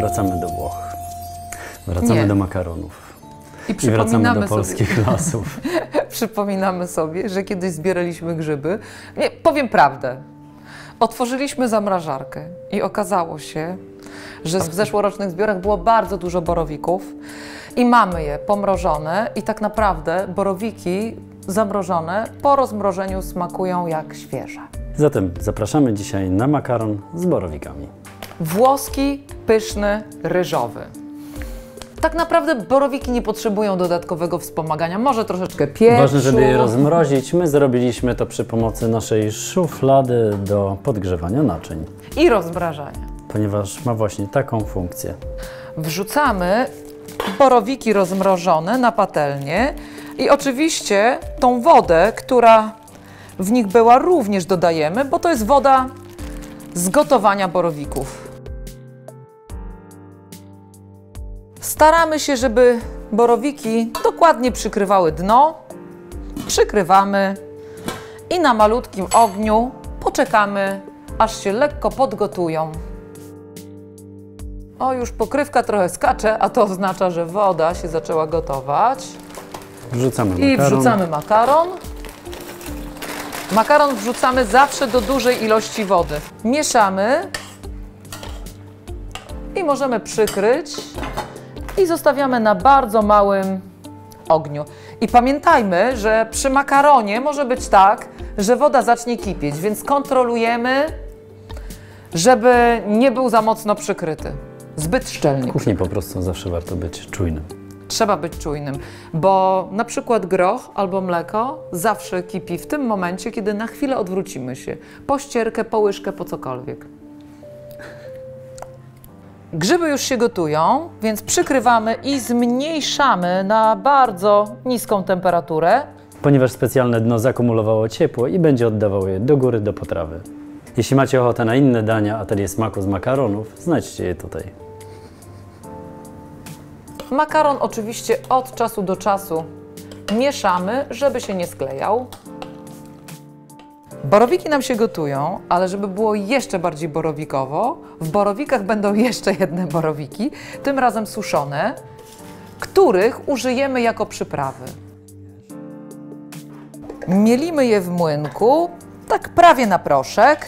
wracamy do Włoch. Wracamy do makaronów. I wracamy do polskich lasów. Przypominamy sobie, że kiedyś zbieraliśmy grzyby. Nie, powiem prawdę. Otworzyliśmy zamrażarkę i okazało się, że w zeszłorocznych zbiorach było bardzo dużo borowików i mamy je pomrożone i tak naprawdę borowiki zamrożone po rozmrożeniu smakują jak świeże. Zatem zapraszamy dzisiaj na makaron z borowikami. Włoski, pyszny, ryżowy. Tak naprawdę borowiki nie potrzebują dodatkowego wspomagania, może troszeczkę pieprzu. Ważne, żeby je rozmrozić. My zrobiliśmy to przy pomocy naszej szuflady do podgrzewania naczyń. I rozmrażania. Ponieważ ma właśnie taką funkcję. Wrzucamy borowiki rozmrożone na patelnię i oczywiście tą wodę, która w nich była, również dodajemy, bo to jest woda z gotowania borowików. Staramy się, żeby borowiki dokładnie przykrywały dno. Przykrywamy i na malutkim ogniu poczekamy, aż się lekko podgotują. O, już pokrywka trochę skacze, a to oznacza, że woda się zaczęła gotować. Wrzucamy makaron. I wrzucamy makaron. Makaron wrzucamy zawsze do dużej ilości wody. Mieszamy i możemy przykryć i zostawiamy na bardzo małym ogniu. I pamiętajmy, że przy makaronie może być tak, że woda zacznie kipieć, więc kontrolujemy, żeby nie był za mocno przykryty. Zbyt szczelnie. W kuchni po prostu zawsze warto być czujnym. Trzeba być czujnym, bo na przykład groch albo mleko zawsze kipi w tym momencie, kiedy na chwilę odwrócimy się. Po ścierkę, po łyżkę, po cokolwiek. Grzyby już się gotują, więc przykrywamy i zmniejszamy na bardzo niską temperaturę. Ponieważ specjalne dno zakumulowało ciepło i będzie oddawało je do góry do potrawy. Jeśli macie ochotę na inne dania Atelier Smaku z makaronów, znajdźcie je tutaj. Makaron oczywiście od czasu do czasu mieszamy, żeby się nie sklejał. Borowiki nam się gotują, ale żeby było jeszcze bardziej borowikowo, w borowikach będą jeszcze jedne borowiki, tym razem suszone, których użyjemy jako przyprawy. Mielimy je w młynku, tak prawie na proszek.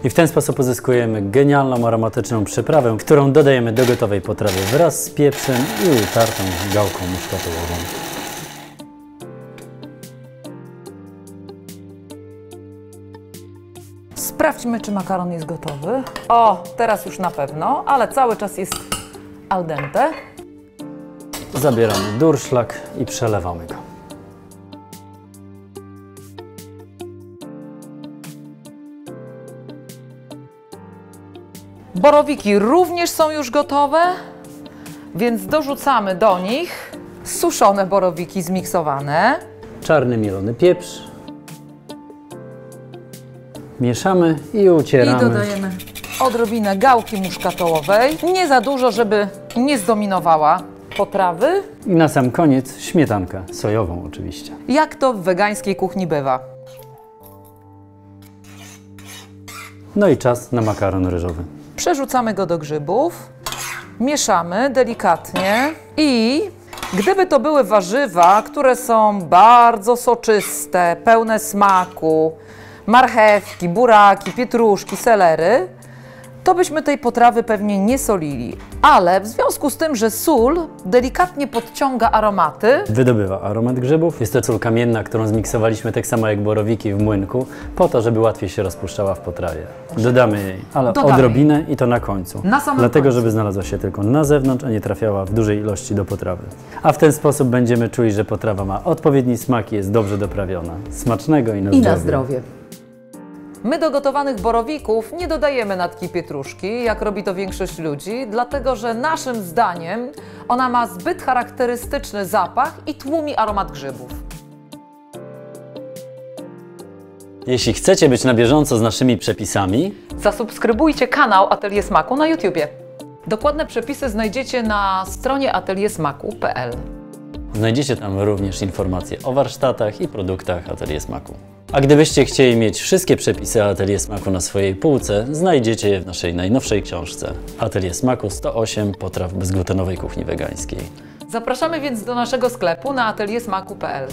I w ten sposób uzyskujemy genialną, aromatyczną przyprawę, którą dodajemy do gotowej potrawy wraz z pieprzem i utartą gałką muszkatołową. Sprawdźmy, czy makaron jest gotowy. O, teraz już na pewno, ale cały czas jest al dente. Zabieramy durszlak i przelewamy go. Borowiki również są już gotowe, więc dorzucamy do nich suszone borowiki zmiksowane. Czarny mielony pieprz. Mieszamy i ucieramy. I dodajemy odrobinę gałki muszkatołowej. Nie za dużo, żeby nie zdominowała potrawy. I na sam koniec śmietankę, sojową oczywiście. Jak to w wegańskiej kuchni bywa. No i czas na makaron ryżowy. Przerzucamy go do grzybów, mieszamy delikatnie i gdyby to były warzywa, które są bardzo soczyste, pełne smaku, marchewki, buraki, pietruszki, selery, to byśmy tej potrawy pewnie nie solili. Ale w związku z tym, że sól delikatnie podciąga aromaty, Wydobywa aromat grzybów. Jest to sól kamienna, którą zmiksowaliśmy tak samo jak borowiki w młynku, po to, żeby łatwiej się rozpuszczała w potrawie. Dodamy jej, ale odrobinę i to na końcu. Na samym Dlatego, końcu. żeby znalazła się tylko na zewnątrz, a nie trafiała w dużej ilości do potrawy. A w ten sposób będziemy czuli, że potrawa ma odpowiedni smak i jest dobrze doprawiona. Smacznego i na zdrowie. i na zdrowie. My do gotowanych borowików nie dodajemy natki pietruszki, jak robi to większość ludzi, dlatego że naszym zdaniem ona ma zbyt charakterystyczny zapach i tłumi aromat grzybów. Jeśli chcecie być na bieżąco z naszymi przepisami, Zasubskrybujcie kanał Atelier Smaku na YouTubie. Dokładne przepisy znajdziecie na stronie ateliersmaku.pl. znajdziecie tam również informacje o warsztatach i produktach Atelier Smaku. A gdybyście chcieli mieć wszystkie przepisy Atelier Smaku na swojej półce, znajdziecie je w naszej najnowszej książce Atelier Smaku 108 potraw bezglutenowej kuchni wegańskiej. Zapraszamy więc do naszego sklepu na ateliersmaku.pl.